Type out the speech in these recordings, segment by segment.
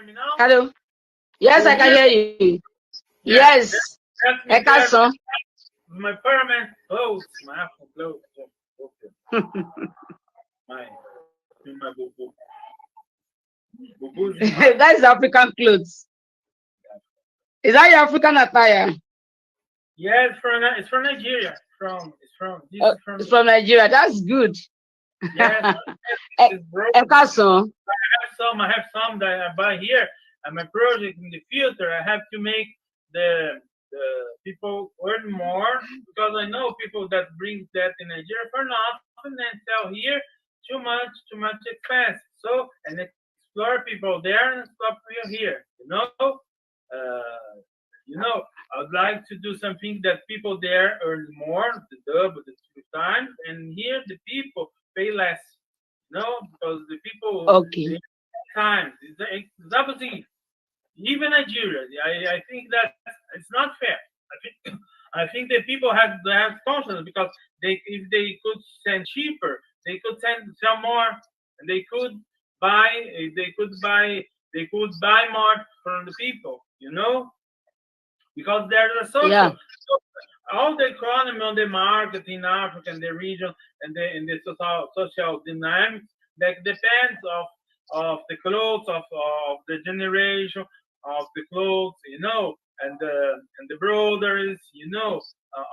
me now? Hello. Yes, I can hear you. Yes. That's my permanent clothes. My Apple clothes. Okay. my boo. That's African clothes. Is that your African attire? Yeah, it's from Nigeria. It's from Nigeria. That's good. Yeah. I have some that I buy here. And my project in the future, I have to make the people earn more, because I know people that bring that in Nigeria for nothing and sell here too much expense. So, and explore people there and explore people here. I would like to do something that people there earn more, the double, the 2 times, and here the people pay less. Because the people times it's opposite. Even Nigeria, I think that it's not fair. I think that people have conscience, because if they could send cheaper, they could sell more, and they could buy more from the people. Because there's a social. All the economy on the market in Africa and the region and the social dynamics that depends of the clothes of the generation of the clothes, and the brothers,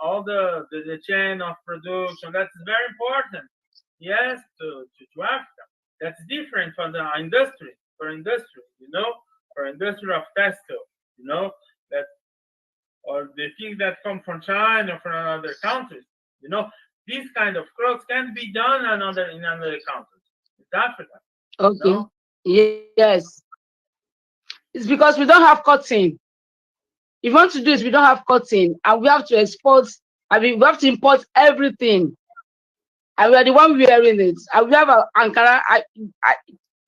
all the chain of production. That's very important. Yes, to Africa. That's different from the industry. For industry, for industry of textile, that, or the things that come from China or from other countries. These kind of clothes can be done in other countries. It's Africa. Okay. Yes. It's because we don't have cotton. If we want to do this, we don't have cotton, and we have to export. We have to import everything, and we are the one wearing it. And we have Ankara.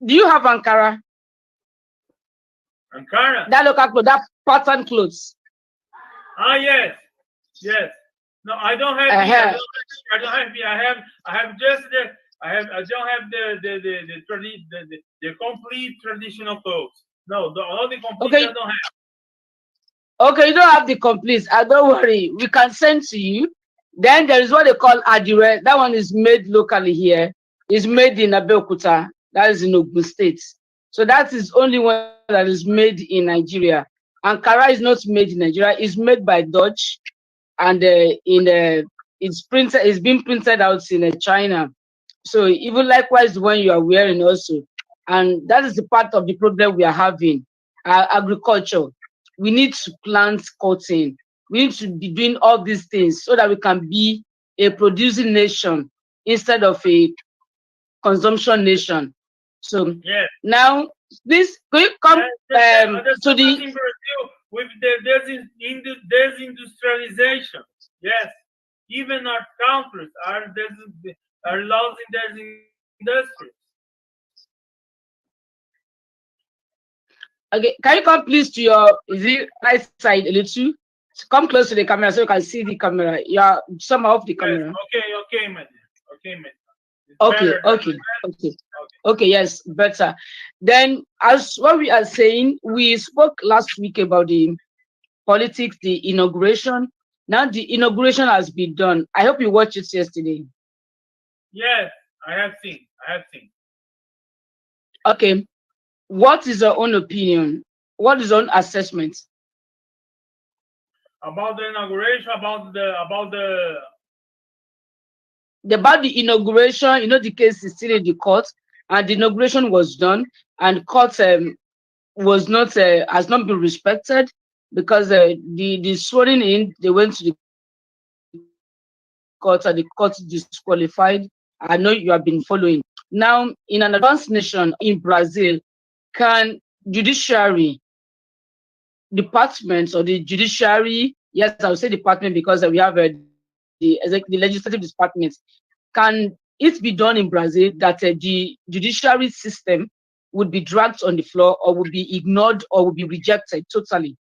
Do you have Ankara? Ankara. That local clothes, that pattern clothes. Yes. No, I don't have. I don't have. I have just the. I don't have the complete traditional clothes. No, all the complete I don't have. Okay, you don't have the complete. Don't worry. We can send to you. Then there is what they call adire. That one is made locally here. It's made in Abeokuta. That is in Ogun State. So that is only one that is made in Nigeria. Ankara is not made in Nigeria. It's made by Dutch, and it's printed. It's been printed out in China. So even likewise, the one you are wearing also, and that is the part of the problem we are having. Agriculture. We need to plant cotton. We need to be doing all these things so that we can be a producing nation instead of a consumption nation. So now, please, can you come to the in Brazil with the desindustrialization? Yes, even our countries are losing their industries. Okay, can you come please to your right side a little? Come close to the camera so you can see the camera. Yeah, somehow off the camera. Okay, my dear. Okay, yes, better. Then, as what we are saying, we spoke last week about the politics, the inauguration. Now the inauguration has been done. I hope you watched it yesterday. Yes, I have seen. Okay. What is your own opinion? What is your own assessment about the inauguration? About the inauguration? The case is still in the court, and the inauguration was done, and court was not has not been respected, because the swearing in, they went to the court and the court disqualified. I know you have been following. Now, in an advanced nation in Brazil, can judiciary departments or the judiciary, yes, I would say department, because we have the legislative department, can it be done in Brazil that the judiciary system would be dragged on the floor, or would be ignored, or would be rejected totally?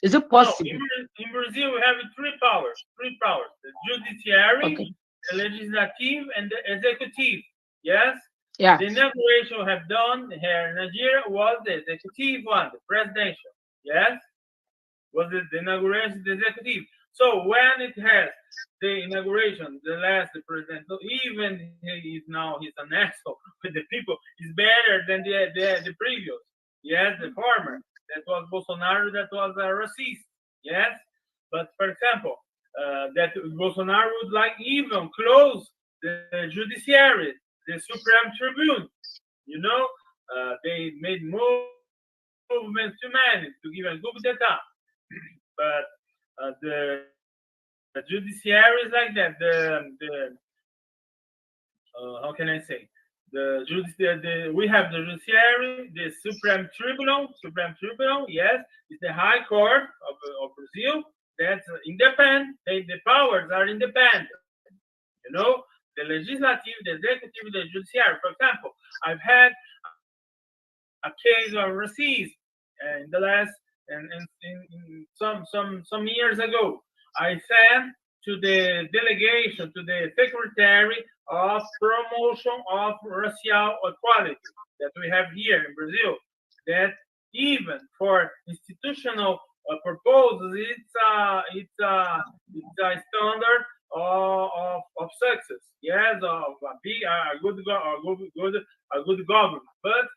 Is it possible? No, in Brazil, we have three powers: the judiciary, the legislative, and the executive. Yes. Yeah. The inauguration have done here in Nigeria was the executive one, the presidential. Yes, was the inauguration, the executive. So when it has the inauguration, the last the president, even he's an asshole with the people, is better than the previous. Yes, the former that was Bolsonaro, that was a racist. Yes, but for example, that Bolsonaro would like even close the judiciary, the Supreme Tribune. You know, they made movements too many to give a coup d'etat, but the judiciary is like that. The how can I say? We have the judiciary, the Supreme Tribunal. Yes, it's the High Court of Brazil. That's independent. The powers are independent. You know, the legislative, the executive, the judiciary. For example, I've had a case of racist in the last in some years ago. I sent to the delegation, to the secretary of promotion of racial equality that we have here in Brazil, that even for institutional proposals, it's a standard of success. Yes, of a good government, but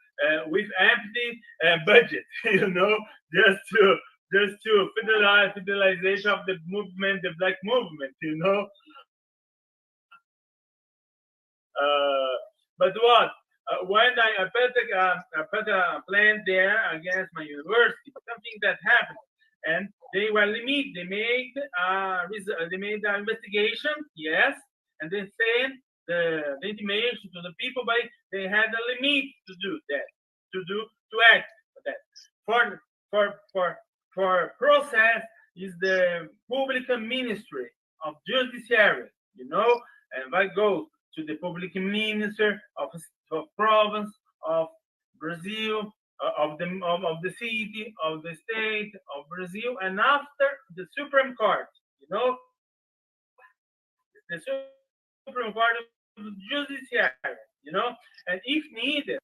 with empty budget, you know, just to fidelization of the movement, the black movement, you know. But what? When I put a plan there against my university, something that happened, and they were limit. They made an investigation, yes, and they sent the intimation to the people, but they had a limit to do that, to act that. For process is the public ministry of judiciary, you know, and I go to the public minister of province of Brazil, of the city, of the state of Brazil, and after the Supreme Court, you know, the Supreme Court of judiciary, you know, and if needed,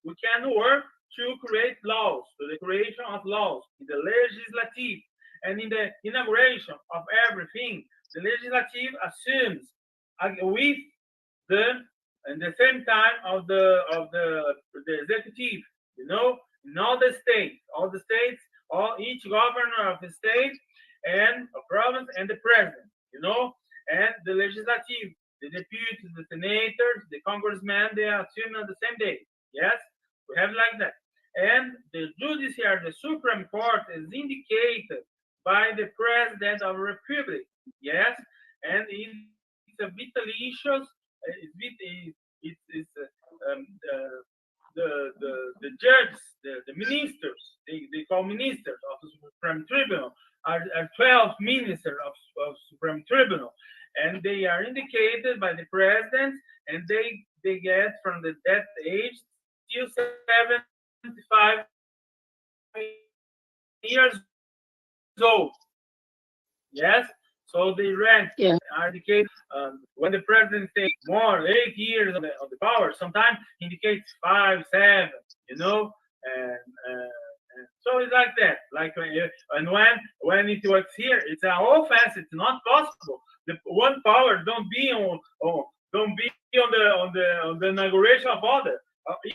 we can work to create laws, to the creation of laws in the legislative, and in the inauguration of everything, the legislative assumes with in the same time of the executive, you know, in all the states, each governor of the state and a province and the president, you know, and the legislative, the deputies, the senators, the congressmen, they are assumed on the same day. Yes, we have like that. And the judiciary, the Supreme Court, is indicated by the president of the republic. Yes, and it's a vital issue. The judges, the ministers, they call ministers of the Supreme Tribunal, are 12 ministers of Supreme Tribunal, and they are indicated by the president, and they get from that age till 75 years old. Yes, so they rank, indicate when the president takes more 8 years of the power. Sometimes indicates 5, 7, you know, and so it's like that. Like and when it works here, it's an offense. It's not possible. The one power don't be on the inauguration of other,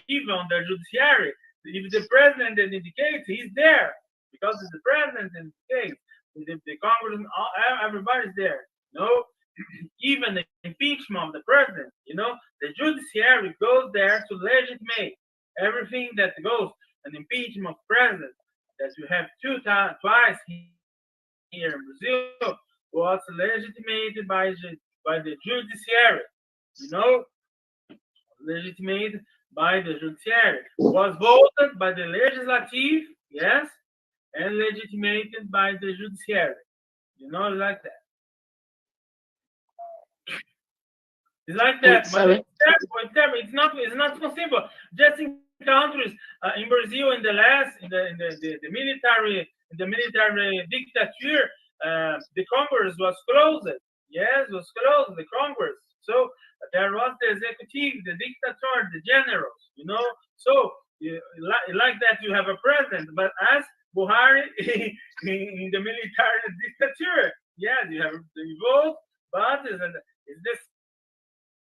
even on the judiciary. If the president indicates, he's there because it's the president indicates. The Congress, everybody's there. You know, even the impeachment of the president. You know, the judiciary goes there to legitimate everything that goes. An impeachment of president that you have twice here in Brazil was legitimated by the judiciary. You know, legitimated by the judiciary, was voted by the legislative, yes, and legitimated by the judiciary. You know, like that. It's like that, but it's not so simple. Just in countries in Brazil, in the military dictature, the Congress was closed. Yes, was closed, the Congress. So there was the executive, the dictator, the generals, you know. So like that, you have a president, but as Buhari in the military dictature, yes, you have the vote, but it's the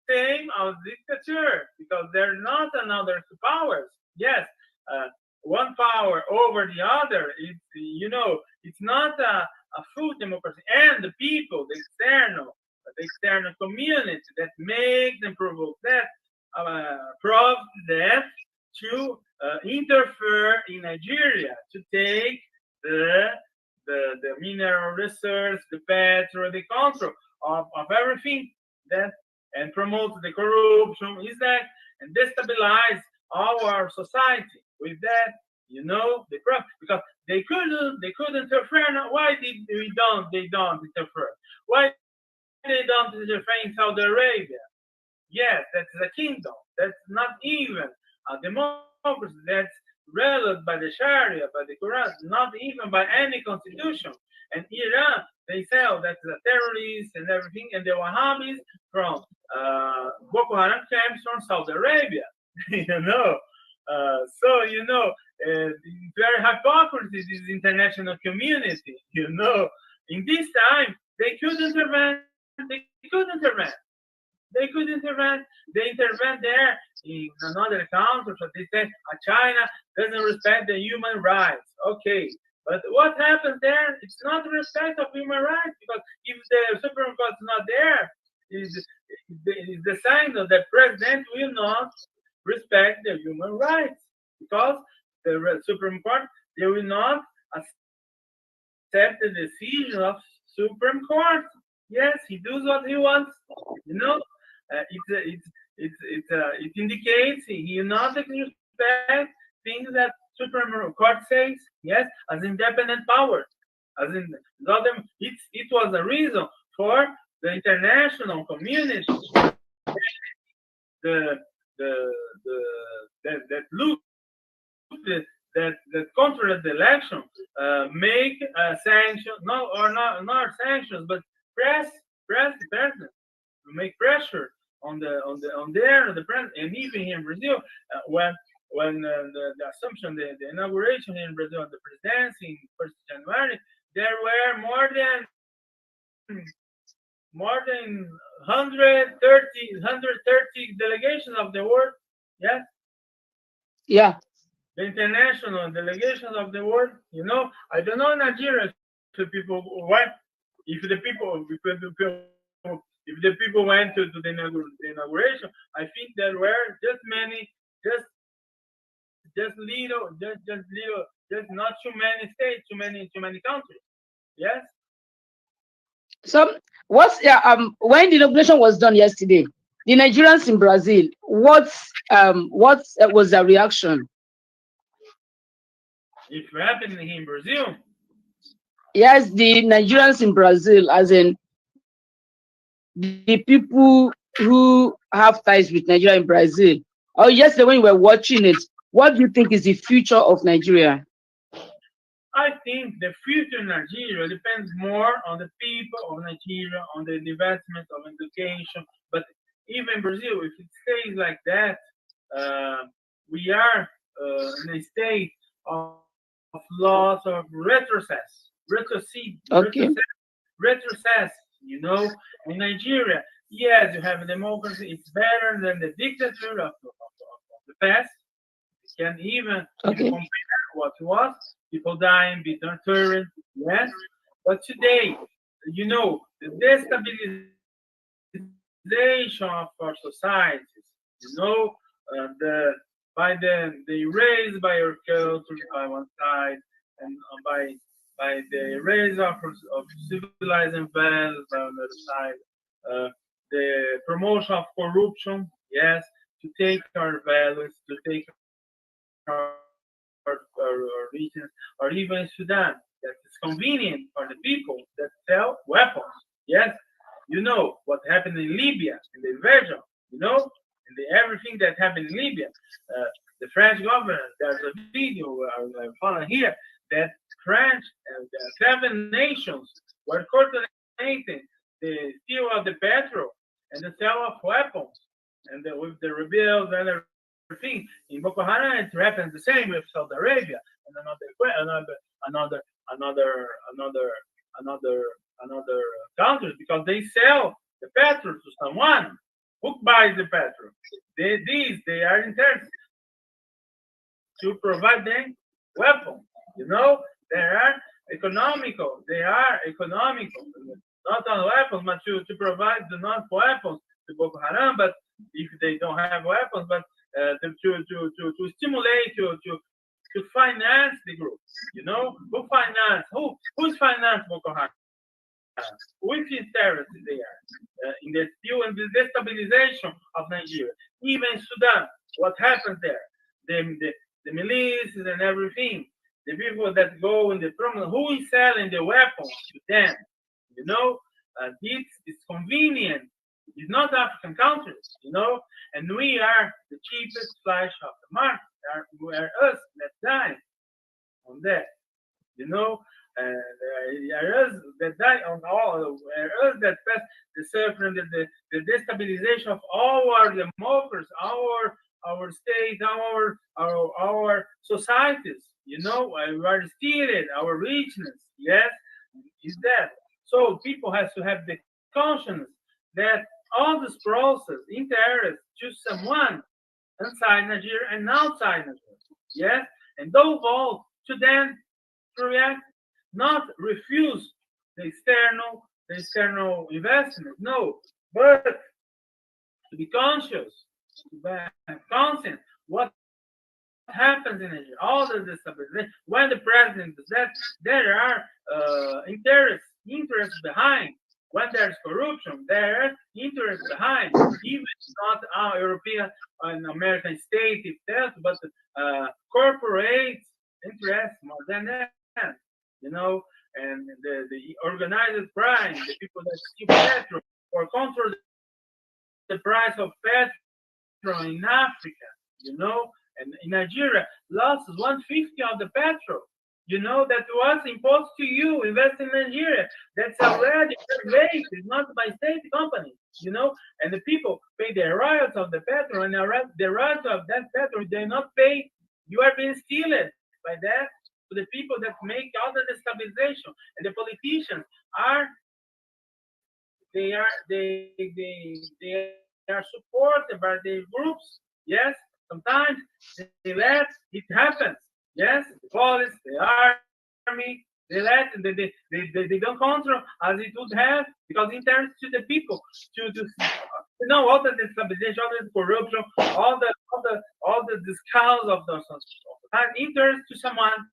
same as dictature because they're not another powers. Yes, one power over the other. It's it's not a full democracy, and the people, the external community that make them provoke that, to interfere in Nigeria to take the mineral research, the petrol, the control of everything that and promote the corruption is that and destabilize our society with that, the problem because they couldn't interfere. Now, why did they don't interfere? Why they don't interfere in Saudi Arabia? Yes, that's a kingdom. That's not even a democracy. That's ruled by the Sharia, by the Quran, not even by any constitution. And Iran, they say that's a terrorist and everything, and the Wahhabis from Boko Haram camps from Saudi Arabia. Very hypocrisy this international community. In this time they could intervene. They could intervene. They intervene there in another country. So they say China doesn't respect the human rights. Okay, but what happens there? It's not the respect of human rights because if the Supreme Court is not there, is the sign that the president will not respect the human rights because the Supreme Court they will not accept the decision of Supreme Court. Yes, he does what he wants. It indicates he not respect things that Supreme Court says. Yes, as independent power, as in it was a reason for the international community that looked that controlled the election make sanctions, not sanctions, but press the president to make pressure on the president, and even here in Brazil when the assumption the inauguration in Brazil of the presidency in 1st January, there were more than 130 delegations of the world. Yes. Yeah. The international delegations of the world. I don't know in Nigeria if the people went. If the people went to the inauguration, I think there were just not too many states, too many countries. Yes. So when the inauguration was done yesterday, the Nigerians in Brazil, what was the reaction? It's happening in Brazil. Yes, the Nigerians in Brazil, as in the people who have ties with Nigeria in Brazil. Oh, yesterday when you were watching it, what do you think is the future of Nigeria? I think the future of Nigeria depends more on the people of Nigeria, on the investment of education. But even Brazil, if it stays like that, we are in a state of loss of retrocess. In Nigeria, yes, you have a democracy. It's better than the dictature of the past. You can even compare what was. People dying, people turning, yes. But today, the destabilization of our societies, the erase by our culture by one side, and by the erase of civilizing values by another side, the promotion of corruption, yes, to take our values, to take our regions, or even Sudan, that is convenient for the people that sell weapons. Yes, what happened in Libya, in the invasion, everything that happened in Libya. The French government, there's a video I found here that French, 7 nations were coordinating the steal of the petrol and the sale of weapons, and with the rebels and everything. In Boko Haram, it happens the same with Saudi Arabia and another countries, because they sell the petrol to someone who buys the petrol. They are interested to provide them weapons. You know, they are economical, not on weapons, but to provide the non-weapons to Boko Haram, but if they don't have weapons, but to stimulate, to finance the group. You know, who's finance Boko Haram? Which terrorists they are in the still and the destabilization of Nigeria, even Sudan. What happens there? The militias and everything. The people that go in the problem, who is selling the weapons to them? You know, this is convenient. It's not African countries, you know, and we are the cheapest flesh of the market. We are us that die on that, you know, are us that die on all, are us that pass the suffering, the destabilization of all our democracies, our state, our societies. You know, we are stealing our richness. Yes, is that. So people have to have the conscience that all this process interests to someone inside Nigeria and outside Nigeria. Yes, and don't vote to them to react, not refuse the external investment. No, but to be conscious, to be conscious what happens in Nigeria, all the destabilization. When the president does that, there are interests behind. When there's corruption, there are interests behind. Even not our European and American state itself, but corporate interests more than that. You know, and the organized crime, the people that steal petrol or control the price of petrol in Africa, you know, and in Nigeria, lost 1/50 of the petrol. You know, that was imposed to you, invest in Nigeria. That's already regulated, it's not by state companies, you know, and the people pay their royalties of the petrol, and the royalties of that petrol, they not pay. You are being stolen by that to the people that make all the destabilization, and the politicians are supported by the groups. Yes, sometimes they let it happen. Yes, the police, the army, they let, and they don't control as it would have, because it turns to the people to you know, all the destabilization, all the corruption, all the discounts of the that interest to someone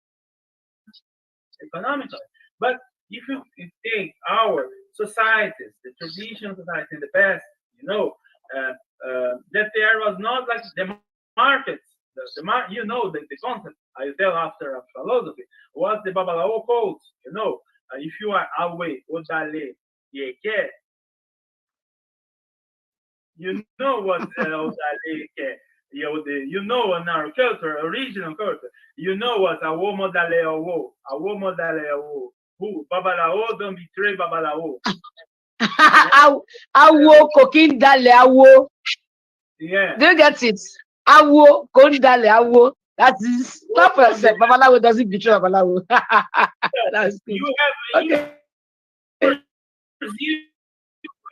economically. But if you take our societies, the traditional society in the past, you know, that there was not like the markets. You know, the concept I tell after a philosophy was the Babalawo codes. You know, if you are away, odale, yeke, you know what odale, you know, in our culture, original culture, you know what awo modale awo, who Babalawo don't betray Babalawo. Awo cooking dale awo. Yeah. Do you get it? Awo, kondale awo. That is not for yourself. Babalawo doesn't betray Babalawo. That's good. You have Okay.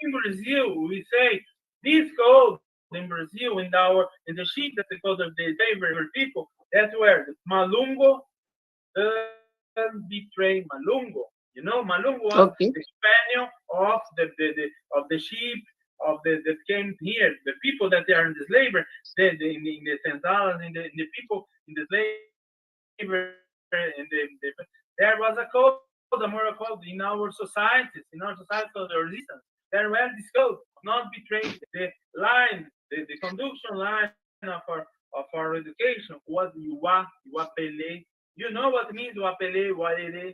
In Brazil, we say this code in Brazil in the sheet that the code of the favorite people. That's where the Malungo doesn't betray Malungo. You know, Malungo was the spaniel of the sheep. That came here, the people that are in the slavery, in the senzalas, in the people in the slavery, there was a code, a moral code in our societies, called the resistance. There was this code, not betray the line, the conduction line of our education was Iwapele. You know what it means, Iwapele, Walele,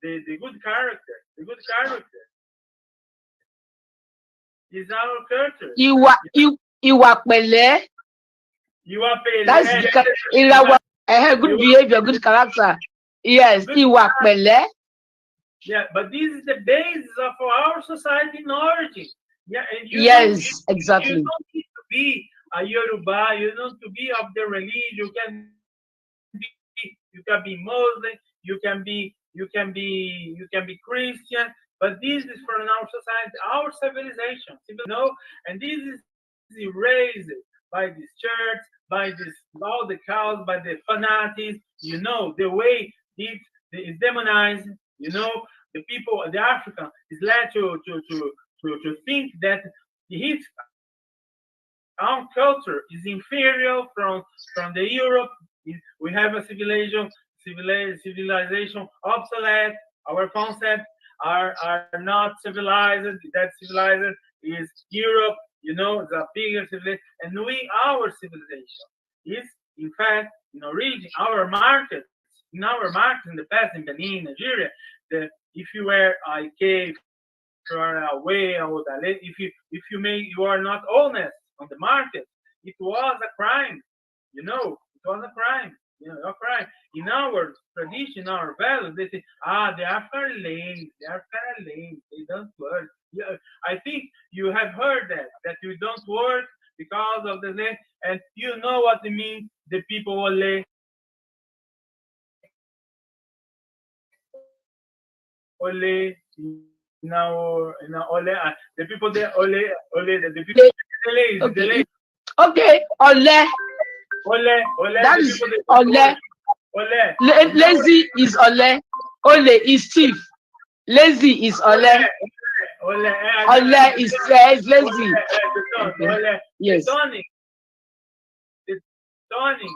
the good character. Is our culture. Iwapele. That's good behavior, good character. Yes, Iwapele. Yeah, but this is the basis of our society in origin. Yeah, and yes, you exactly. don't need to be a Yoruba. You don't to be of the religion. You can be Muslim. You can be Christian. But this is from our society, our civilization. And this is erased by this church, by this all the cows, by the fanatics. The way this is demonized. The people, the African, is led to think that his own culture is inferior from the Europe. We have a civilization obsolete. Our concepts are not civilized. That civilized is Europe. The bigger civilization, and our civilization is in fact origin our markets. In our markets in the past, in Benin, Nigeria, if you were a cave, if you are away, you are not honest on the market, it was a crime. It was a crime. A crime. In our tradition, our values, they say, they are very lame. They are very lame. They don't work. Yeah, I think you have heard that you don't work because of the lame, and you know what it means. The people will lay. Ole, the people there, the people delay. Okay, ole. That The is people ole. ole. Lazy is ole. Ole is thief. Lazy is ole. Ole is lazy. Okay. Yes. The tonic.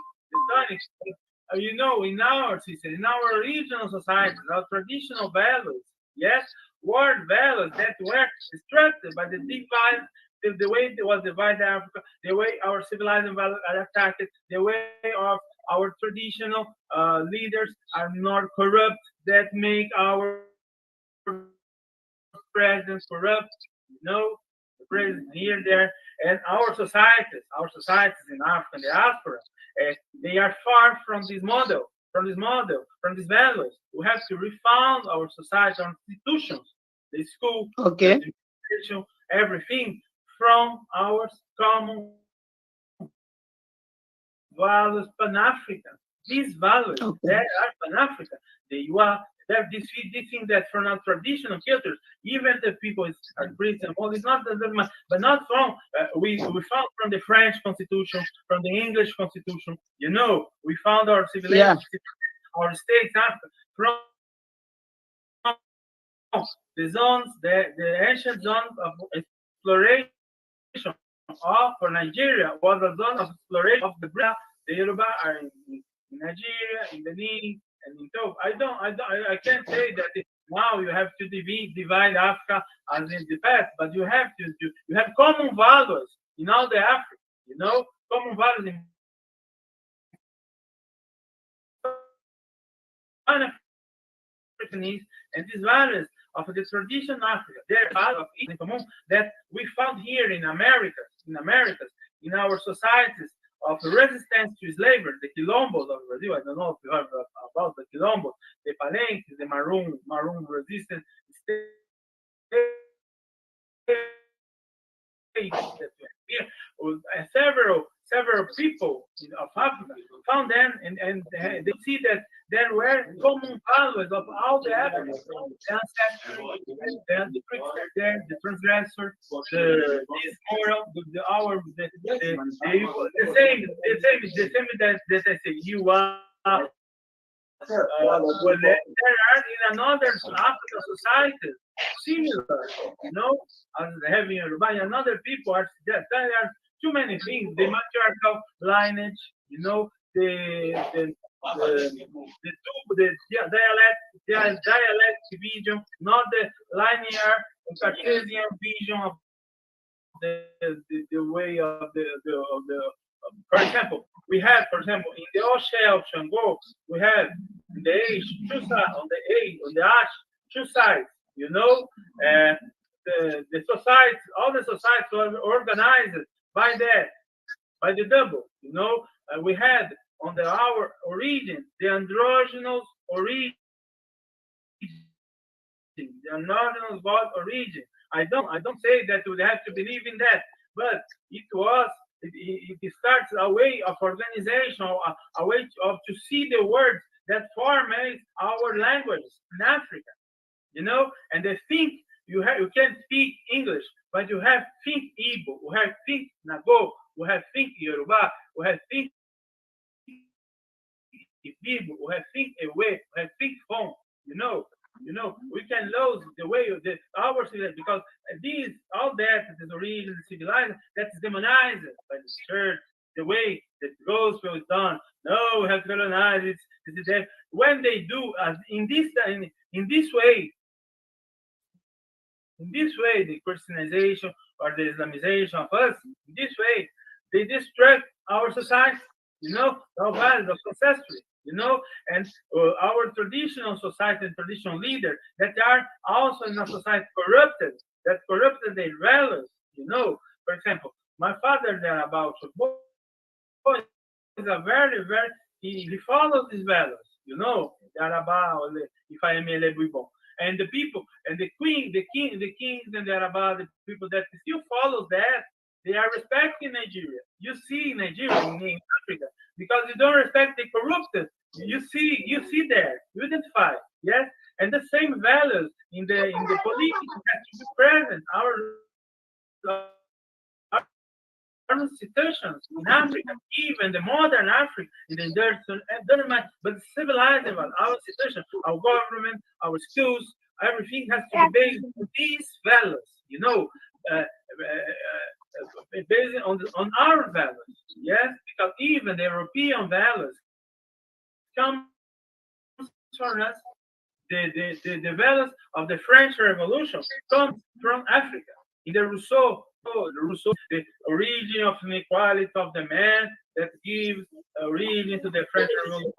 In our system, in our regional societies, our traditional values, yes, word values that were destructed by the way it was divided Africa, the way our civilized values are attacked, the way of our traditional leaders are not corrupt, that make our presidents corrupt, the president here, there, and our societies in Africa, diaspora, they are far from this model, from these values. We have to refound our society, our institutions, the school, okay, the education, everything from our common values, Pan-African. These values that are Pan-African, they are this thing that from our traditional cultures, even the people are Christian, well, it's not but not from we found from the French Constitution, from the English Constitution. We found our civilization, our states from the zones, the ancient zones of exploration for Nigeria was a zone of exploration of the Bra. The Yoruba are in Nigeria, in Benin, and in Togo. I can't say that now you have to divide Africa as in the past, but you have common values in all the Africa. Common values in Africanese, and these values of the traditional Africa, they're values of each common that we found here in Americas, in our societies of resistance to slavery, the Quilombos of Brazil. I don't know if you heard about the Quilombos, the Palenques, the Maroon resistance several people of Africa found them, and they see that there were common values of all the Africans, the ancestry, the trickster, the transgressor, the moral, the same that I say you are. Well, there are in another African society similar, as having another people are there are too many things. The matriarchal lineage, the dialect vision, not the linear Cartesian vision of the way of the for example, we have, in the Oshel of Shango, we have in the H, two sides, on the Ash, two sides, the society, all the societies were organized by the double, we had on our origin, the androgynous origin, They are not about origin. I don't say that we have to believe in that, but it starts a way of organization, a way to see the words that form our language in Africa, and they think you can't speak English, but you have think Igbo, you have think Nago, you have think Yoruba, you have think Igbo, you have think Ewe, you have think Fon, we can lose the way of our civilization, because all that is origin, civilized, that's demonized by the church, the way that gospel is done. No, we have to colonize it. That. When they do in this way, the Christianization or the Islamization of us, in this way, they distract our society, our values of ancestry, and our traditional society and traditional leaders that are also in a society corrupted their values, For example, my father there about is a very, very, he follows these values, if I am a bon. And the people, and the queen, the kings, and they're about the people that still follow that. They are respecting Nigeria. You see Nigeria in Africa, because you don't respect the corrupted. You see there, you identify, yes, and the same values in the politics that should be present. Our institutions in Africa, even the modern Africa, in the industrial, doesn't matter, but civilized about our institutions, our government, our schools, everything has to be based on these values, based on our values, yes, because even the European values come from us. The values of the French Revolution come from Africa. In the Rousseau, the origin of inequality of the man that gives origin to the French Revolution,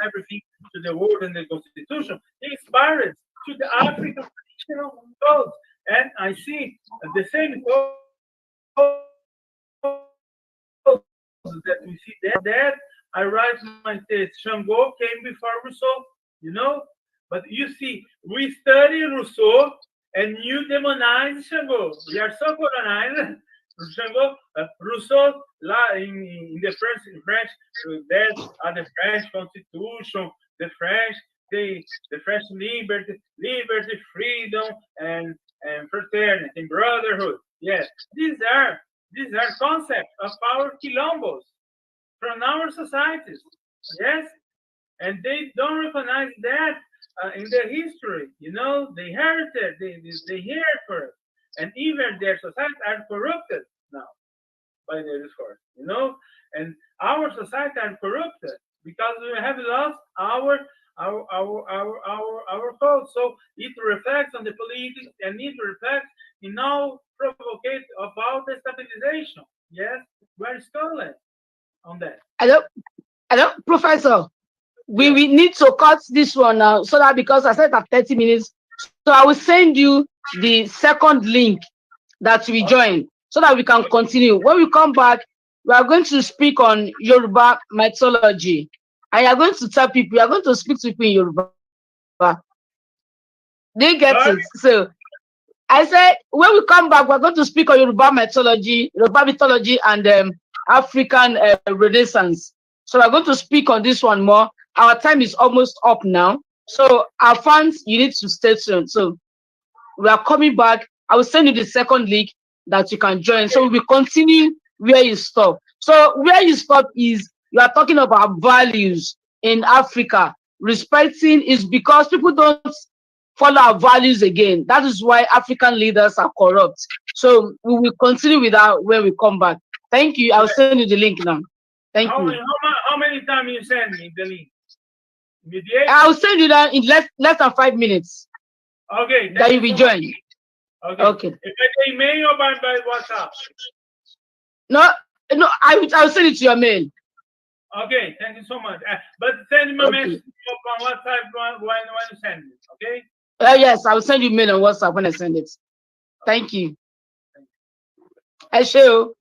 everything to the world and the Constitution, inspired to the African traditional codes. And I see the same codes that we see there. I write my text. Shango came before Rousseau, But you see, we study Rousseau and you demonize Shango. We are so colonized. Shango, Rousseau, in the French, there are the French Constitution, the French liberty, freedom, and fraternity, and brotherhood. Yes, these are concepts of our quilombos from our societies. Yes, and they don't recognize that in their history. They inherited, they inherit for it, and even their societies are corrupted now by their discourse. And our society are corrupted because we have lost our code. So it reflects on the politics, and it reflects in all provocate about the stabilization. Yes, we're stolen on that. Hello, Professor. We need to cut this one now, so that, because I said that 30 minutes, so I will send you the second link that we join, so that we can continue. When we come back, we are going to speak on Yoruba mythology. And you are going to tell people, you are going to speak to people in Yoruba. They get it. So I said, when we come back, we're going to speak on Yoruba mythology, and African Renaissance. So we're going to speak on this one more. Our time is almost up now. So our fans, you need to stay tuned. So we are coming back. I will send you the second link that you can join. So we will continue where you stop. So where you stop is, you are talking about values in Africa. Respecting is because people don't follow our values again. That is why African leaders are corrupt. So we will continue with that when we come back. Thank you. I'll send you the link now. Thank you. How many times you send me the link? I'll send you that in less than 5 minutes. Okay. That you will join. Okay. If I email or by WhatsApp? No, I'll send it to your mail. Okay, thank you so much. But send me a message on WhatsApp when you send it, okay? Yes, I will send you mail on WhatsApp when I send it. Thank you. Hello.